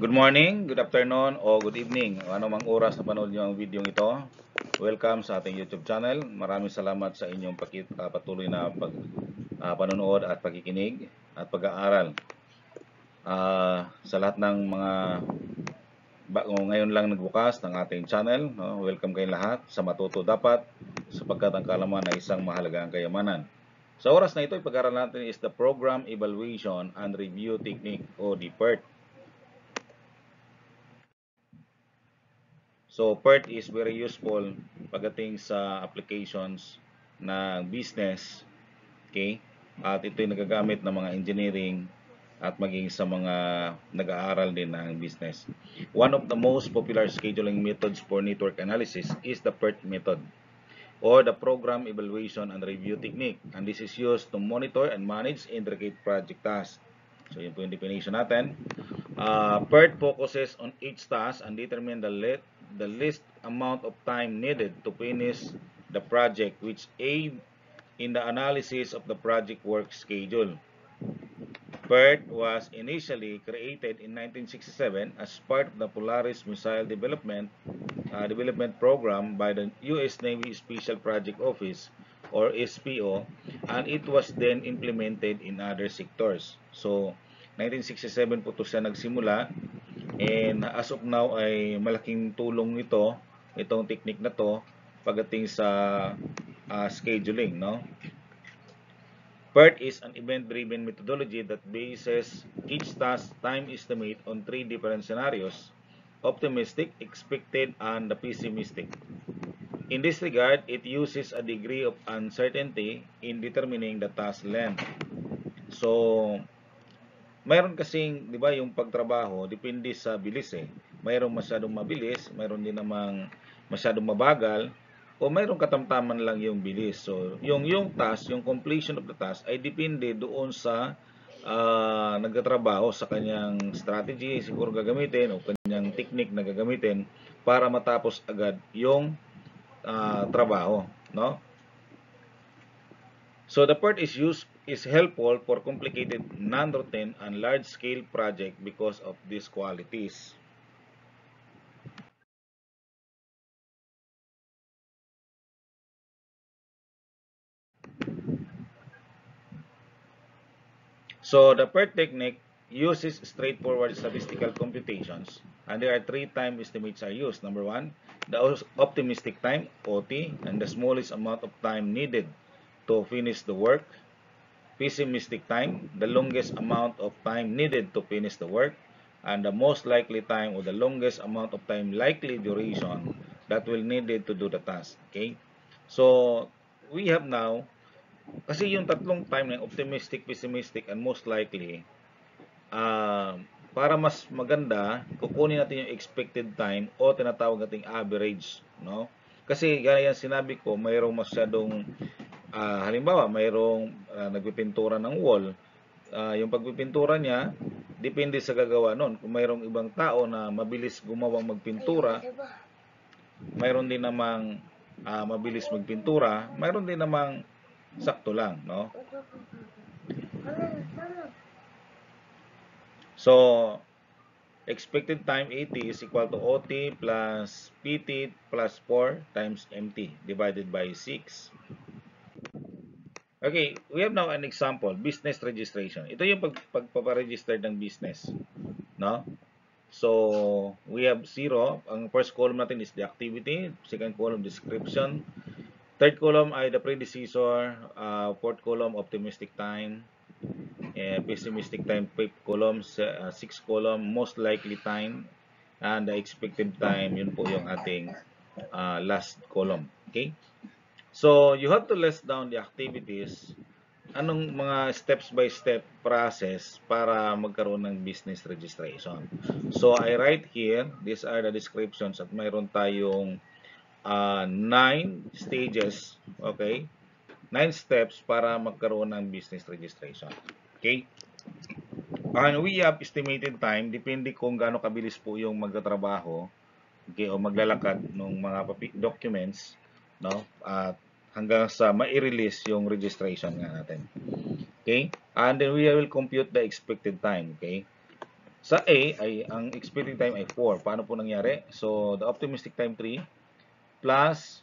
Good morning, good afternoon, o good evening. Ano mang oras na panood nyo ang video ito. Welcome sa ating YouTube channel. Maraming salamat sa inyong patuloy na panonood at pakikinig at pag-aaral. Sa lahat ng mga ngayon lang nagbukas ng ating channel, no? Welcome kayong lahat sa Matuto Dapat, sapagkat ang kaalaman ay isang mahalagang kayamanan. Sa oras na ito, ipag-aaral natin is the Program Evaluation and Review Technique o PERT. So, PERT is very useful pagdating sa applications ng business. Okay? At ito'y nagagamit ng mga engineering at maging sa mga nag-aaral din ng business. One of the most popular scheduling methods for network analysis is the PERT method, or the Program Evaluation and Review Technique. And this is used to monitor and manage intricate project tasks. So, yun po yung definition natin. PERT focuses on each task and determine the least amount of time needed to finish the project, which aid in the analysis of the project work schedule. PERT was initially created in 1967 as part of the Polaris Missile Development Program by the U.S. Navy Special Project Office, or SPO, and it was then implemented in other sectors. So, 1967 po ito siya nagsimula, and as of now ay malaking tulong itong technique na to pagdating sa scheduling, no? PERT is an event-driven methodology that bases each task time estimate on 3 different scenarios: optimistic, expected, and the pessimistic. In this regard, it uses a degree of uncertainty in determining the task length. So, mayroon kasing, di ba, yung pagtrabaho, depende sa bilis eh. Mayroong masyadong mabilis, mayroon din namang masyadong mabagal, o mayroong katamtaman lang yung bilis. So, yung task, yung completion of the task ay depende doon sa nagtatrabaho, sa kanyang strategy siguro gagamitin o kanyang technique na gagamitin para matapos agad yung trabaho, no? So the PERT is helpful for complicated, non-routine, and large-scale project because of these qualities. So the PERT technique uses straightforward statistical computations, and there are 3 time estimates are used. Number 1, the optimistic time, OT, and the smallest amount of time needed to finish the work. Pessimistic time, the longest amount of time needed to finish the work, and the most likely time, or the longest amount of time likely duration that will needed to do the task. Okay? So, we have now, kasi yung tatlong time na optimistic, pessimistic, and most likely, para mas maganda, kukunin natin yung expected time o tinatawag nating average, no? Kasi gaya yung sinabi ko, mayroong masyadong halimbawa, mayroong nagpipintura ng wall. Yung pagpipintura niya, depende sa gagawa nun. Kung mayroong ibang tao na mabilis gumawang magpintura, mayroon din namang mabilis magpintura, mayroon din namang sakto lang, no? So, expected time 80 is equal to OT plus PT plus 4 times MT divided by 6. Okay, we have now an example, business registration. Ito yung pagpaparegister ng business, no? So, we have 0. Ang first column natin is the activity, second column description, third column ay the predecessor, fourth column optimistic time, pessimistic time, fifth column, sixth column most likely time, and the expected time, yun po yung ating last column. Okay? So, you have to list down the activities, anong mga steps by step process para magkaroon ng business registration. So, I write here, these are the descriptions, at mayroon tayong 9 stages, okay? 9 steps para magkaroon ng business registration. Okay? And we have estimated time, depende kung gaano kabilis po yung magtatrabaho, okay, o maglalakad ng mga documents, no? At hanggang sa ma-release yung registration nga natin. Okay? And then we will compute the expected time, okay? Sa A ay ang expected time ay 4. Paano po nangyari? So, the optimistic time 3 plus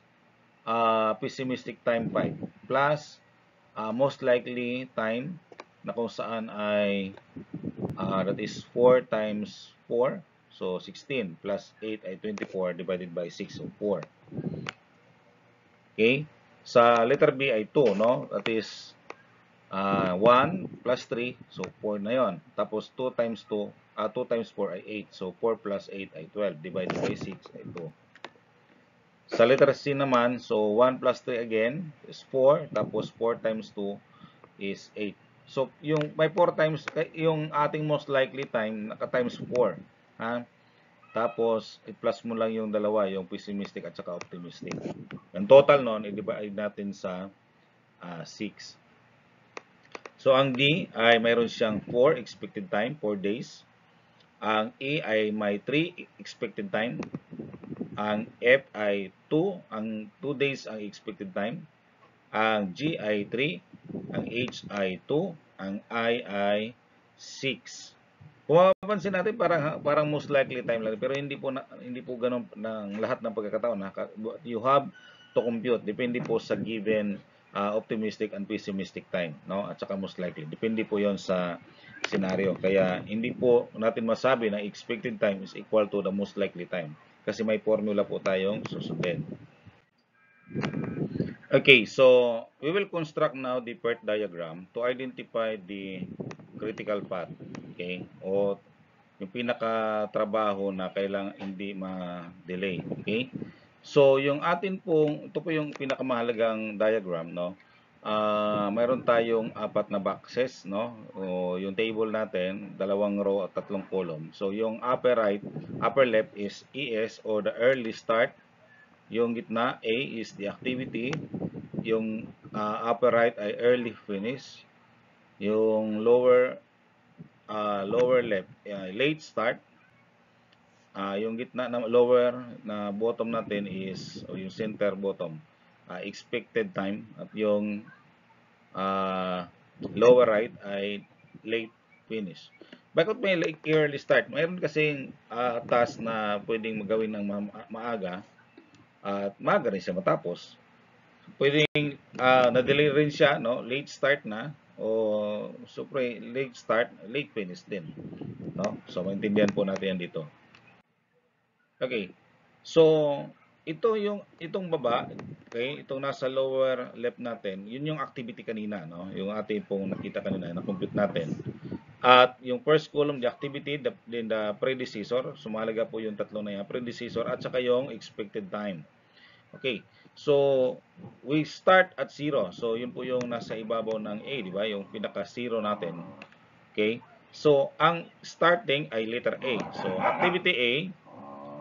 pessimistic time 5 plus most likely time na kung saan ay that is 4 times 4. So, 16 plus 8 ay 24 divided by 6. So, 4. Okay? Sa letter B ay 2, no? That is 1 plus 3. So, 4 na yon. Tapos, 2 times 2, 2 times 4 ay 8. So, 4 plus 8 ay 12 divided by 6 ay 2. Sa letter C naman, so 1 plus 3 again is 4. Tapos, 4 times 2 is 8. So, yung may 4 times, yung ating most likely time, naka times 4. Ha? Tapos, i-plus mo lang yung dalawa, yung pessimistic at saka optimistic. Ang total nun, i-divide natin sa 6. So, ang D ay mayroon siyang 4 expected time, 4 days. Ang E ay may 3 expected time. Ang F ay 2, ang 2 days ang expected time. Ang G ay 3, ang H ay 2, ang I ay 6. Kung mapapansin natin parang most likely time lang pero hindi po ganoon ng lahat ng pagkakataon na you have to compute depende po sa given optimistic and pessimistic time, no? At saka most likely depende po 'yon sa scenario. Kaya hindi po natin masabi na expected time is equal to the most likely time kasi may formula po tayong susundin. Okay, so we will construct now the PERT diagram to identify the critical path, okay? O yung pinaka-trabaho na kailangan hindi ma-delay, okay? So yung atin pong ito po yung pinakamahalagang diagram, no? Mayroon tayong 4 na boxes, no? O yung table natin, 2 row at 3 column. So yung upper right, upper left is ES or the early start. Yung gitna A is the activity. Yung upper right ay early finish. Yung lower left late start. Yung gitna na lower na bottom natin is o yung center bottom expected time at yung lower right ay late finish. Bakit may early start? Mayroon kasing task na pwedeng magawin ng maaga at maaga rin siya matapos. Pwedeng na-delay rin siya, no? Late start na o super late start, late finish din, no? So maintindihan po natin yan dito. Okay. So itong baba, okay, itong nasa lower left natin, yun yung activity kanina, no? Yung ating pong nakita kanina, na-compute natin. At yung first column, the activity, then the predecessor, sumalaga po yung tatlo na yan, predecessor at saka yung expected time. Okay. So, we start at 0. So, yun po yung nasa ibabaw ng A, di ba? Yung pinaka-0 natin. Okay. So, ang starting ay letter A. So, activity A,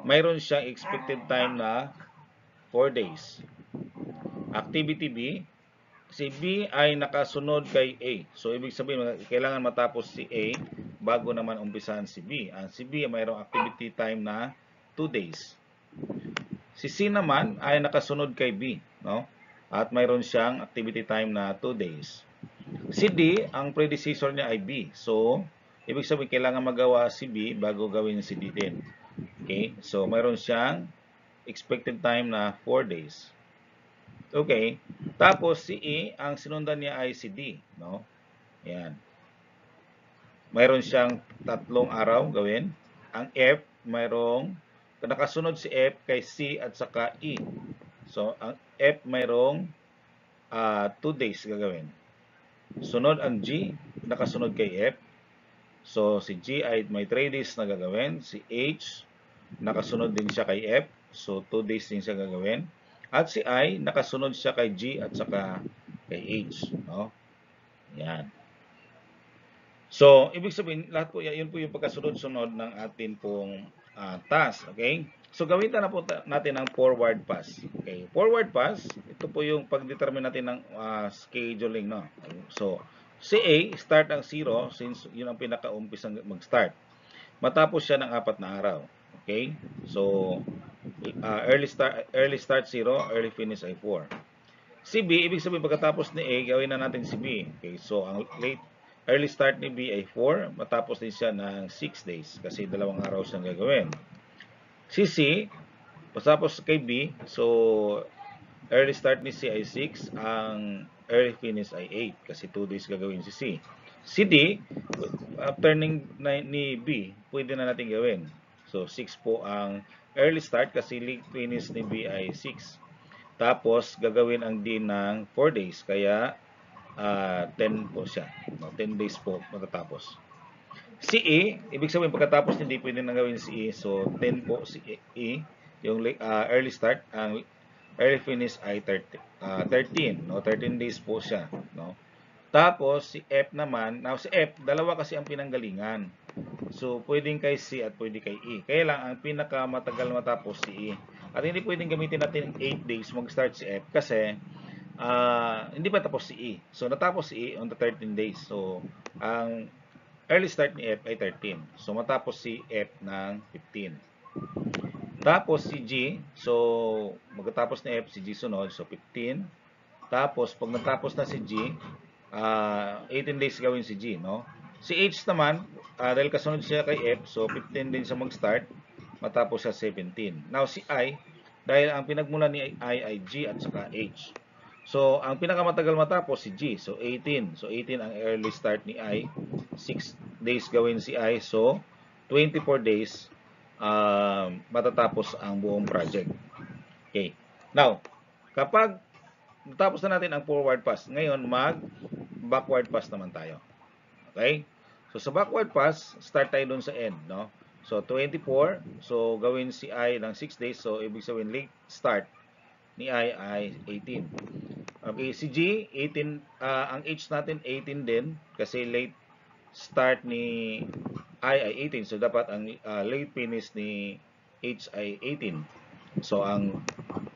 mayroon siyang expected time na 4 days. Activity B, si B ay nakasunod kay A. So, ibig sabihin, kailangan matapos si A bago naman umpisahan si B. Si B, mayroong activity time na 2 days. Si C naman ay nakasunod kay B, no? At mayroon siyang activity time na 2 days. Si D, ang predecessor niya ay B. So, ibig sabihin kailangan magawa si B bago gawin si D din. Okay? So, mayroon siyang expected time na 4 days. Okay? Tapos si E, ang sinundan niya ay si D, no? Yan. Mayroon siyang 3 araw gawin. Ang F, mayroong nakasunod si F kay C at saka E. So, ang F mayroong 2 days gagawin. Sunod ang G, nakasunod kay F. So, si G ay may 3 days na gagawin. Si H, nakasunod din siya kay F. So, 2 days din siya gagawin. At si I, nakasunod siya kay G at saka kay H. No? Yan. So, ibig sabihin, lahat po yun po yung pagkasunod-sunod ng atin pong task. Okay? So, gawin na po natin ang forward pass. Okay? Forward pass, ito po yung pag-determine natin ng scheduling. No? So, si A, start ang 0 since yun ang pinaka-umpisang mag-start. Matapos siya ng 4 na araw. Okay? So, early start 0, early finish ay 4. Si B, ibig sabihin pagkatapos ni A, gawin na natin si B. Okay? So, ang late early start ni B ay 4, matapos din siya ng 6 days kasi 2 araw siyang gagawin. Si C, pasapos kay B, so early start ni C ay 6, ang early finish ay 8 kasi 2 days gagawin si C. Si D, after ni B, pwede na natin gawin. So 6 po ang early start kasi late finish ni B ay 6. Tapos gagawin ang D ng 4 days kaya 10 po siya. 10 days po matatapos. Si E, ibig sabihin pagkatapos hindi pwede nang gawin si E. So 10 po si E, yung early start, ang early finish ay 13, no? 13 days po siya, no? Tapos si F naman, now si F, dalawa kasi ang pinanggalingan. So pwedeng kay C at pwede kay E. Kaya lang ang pinakamatagal matapos si E. At hindi pwedeng gamitin natin 8 days mag-start si F kasi hindi pa tapos si E. So natapos si E on the 13 days. So ang early start ni F ay 13. So matapos si F ng 15. Tapos si G, so magtatapos ni F, si G sunod, so 15. Tapos pag natapos na si G, 18 days gawin si G, no? Si H naman, dahil kasunod siya kay F, so 15 din siya mag-start, matapos siya 17. Now si I, dahil ang pinagmulan ni I ay G at saka H. So ang pinakamatagal matapos si G, so 18. So 18 ang early start ni I, 6 days gawin si I, so 24 days matatapos ang buong project. Okay. Now, kapag natapos na natin ang forward pass, ngayon mag-backward pass naman tayo. Okay? So, sa backward pass, start tayo dun sa end, no? So, 24. So, gawin si I ng 6 days. So, ibig sabihin, late start ni I ay 18. Okay, si G, 18. Ang H natin, 18 din. Kasi late start ni I ay 18. So, dapat ang late finish ni H ay 18. So, ang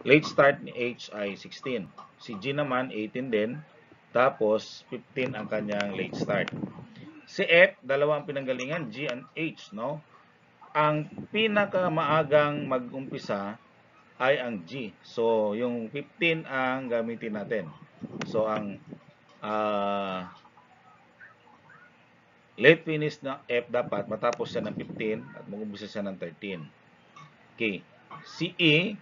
late start ni H ay 16. Si G naman, 18 din. Tapos, 15 ang kanyang late start. Si F, dalawang pinanggalingan, G and H, no? Ang pinakamaagang mag-umpisa ay ang G. So, yung 15 ang gamitin natin. So, ang late finish ng F dapat matapos siya ng 15 at mag-umpisa siya ng 13. Okay. Si E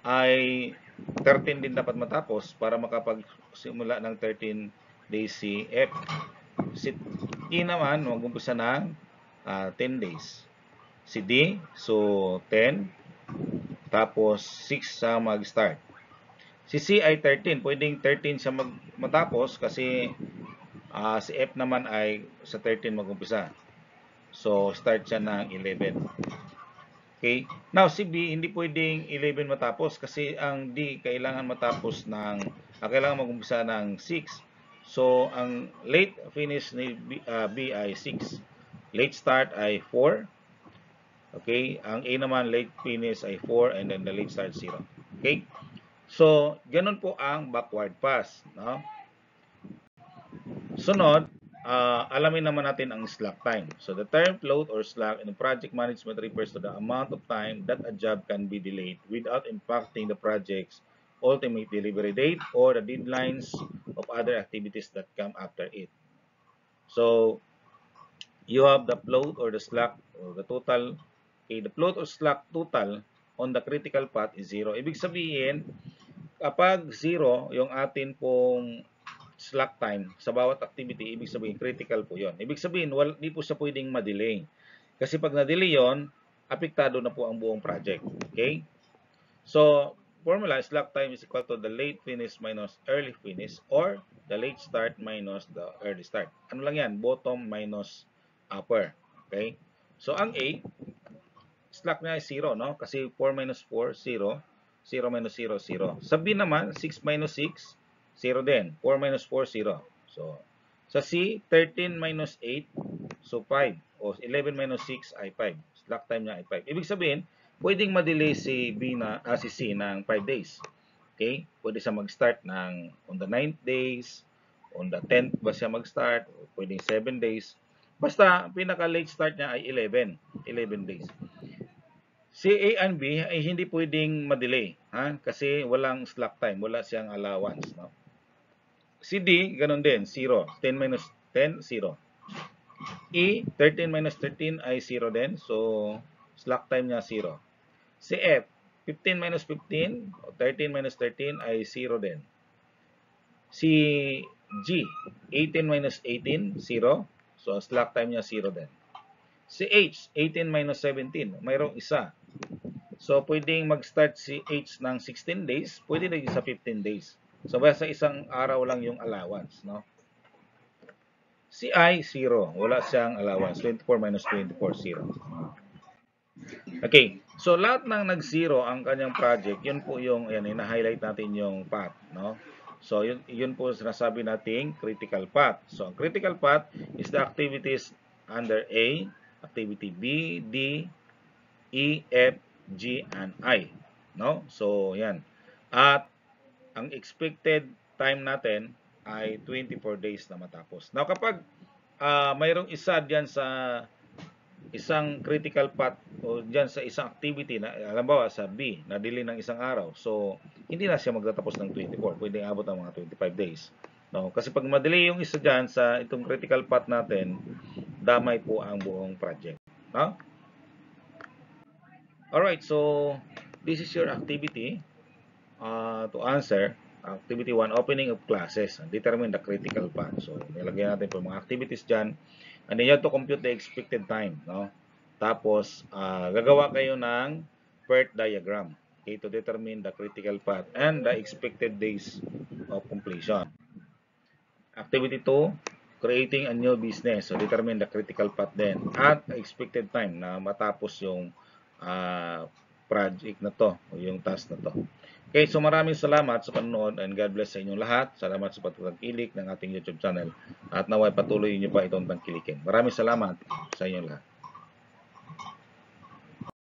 ay 13 din dapat matapos para makapagsimula ng 13 days si F. Si E naman, mag-umpisa ng 10 days. Si D, so 10. Tapos 6 sa mag-start. Si C ay 13. Pwedeng 13 siya matapos kasi si F naman ay sa 13 mag-umpisa. So, start siya ng 11. Okay? Now, si B, hindi pwedeng 11 matapos kasi ang D, kailangan matapos kailangan mag-umpisa ng 6. So, ang late finish ni B ay 6. Late start ay 4. Okay? Ang A naman, late finish ay 4 and then the late start 0. Okay? So, ganun po ang backward pass. No? Sunod, alamin naman natin ang slack time. So, the term float or slack in project management refers to the amount of time that a job can be delayed without impacting the project's ultimate delivery date or the deadlines of other activities that come after it. So, you have the float or the slack or the total. Okay, the float or slack total on the critical path is 0. Ibig sabihin, kapag 0 yung atin pong slack time sa bawat activity, ibig sabihin critical po yon. Ibig sabihin, hindi po siya pwedeng ma-delay. Kasi pag na-delay yon, apektado na po ang buong project. Okay? So, formula, slack time is equal to the late finish minus early finish or the late start minus the early start. Ano lang yan? Bottom minus upper. Okay? So, ang A, slack niya ay 0, no? Kasi 4 minus 4, 0. 0 minus 0, 0. Sa B naman, 6 minus 6, 0 din. 4 minus 4, 0. So, sa C, 13 minus 8, so 5. O 11 minus 6 ay 5. Slack time niya ay 5. Ibig sabihin, pwedeng ma-delay si si C ng 5 days. Okay? Pwede siya mag-start on the 9th days, on the 10th ba siya mag-start, pwedeng 7 days. Basta, pinaka-late start niya ay 11 days. Si A and B ay hindi pwedeng ma-delay, kasi walang slack time, wala siyang allowance, no? Si D, ganun din, 0. 10 minus 10, 0. E, 13 minus 13 ay 0 din. So, slack time niya 0. Si F, 15 minus 15, o 13 minus 13 ay 0 din. Si G, 18 minus 18, 0. So, slack time niya 0 din. Si H, 18 minus 17, mayroong isa. So, pwedeng mag-start si H ng 16 days, pwede rin sa 15 days. So, basta isang araw lang yung allowance, no? Si I, 0. Wala siyang allowance. 24 minus 24, 0. Okay. So, lahat ng nag-0 ang kanyang project, yun po yung, yan, ina-highlight natin yung path, no? So, yun po sinasabi nating critical path. So, ang critical path is the activities under A, activity B, D, E, F, G, and I. No? So, yan. At, ang expected time natin ay 24 days na matapos. Now, kapag mayroong isa diyan sa isang critical path o diyan sa isang activity na halimbawa sa B na delay ng isang araw. So, hindi na siya magtatapos ng 24. Pwedeng abot ng mga 25 days. No? Kasi pag madelay yung isa diyan sa itong critical path natin, damay po ang buong project. No? Alright, so this is your activity to answer. Activity 1, opening of classes. Determine the critical path. So, nilagyan natin po mga activities dyan. And then you have to compute the expected time. No? Tapos, gagawa kayo ng PERT diagram. Okay, to determine the critical path and the expected days of completion. Activity 2, creating a new business. So, determine the critical path then at expected time na matapos yung project na to o yung task na to. Okay, so maraming salamat sa panonood and God bless sa inyong lahat. Salamat sa pagtangkilik ng ating YouTube channel at naway patuloy niyo pa itong tangkilikin. Maraming salamat sa inyong lahat.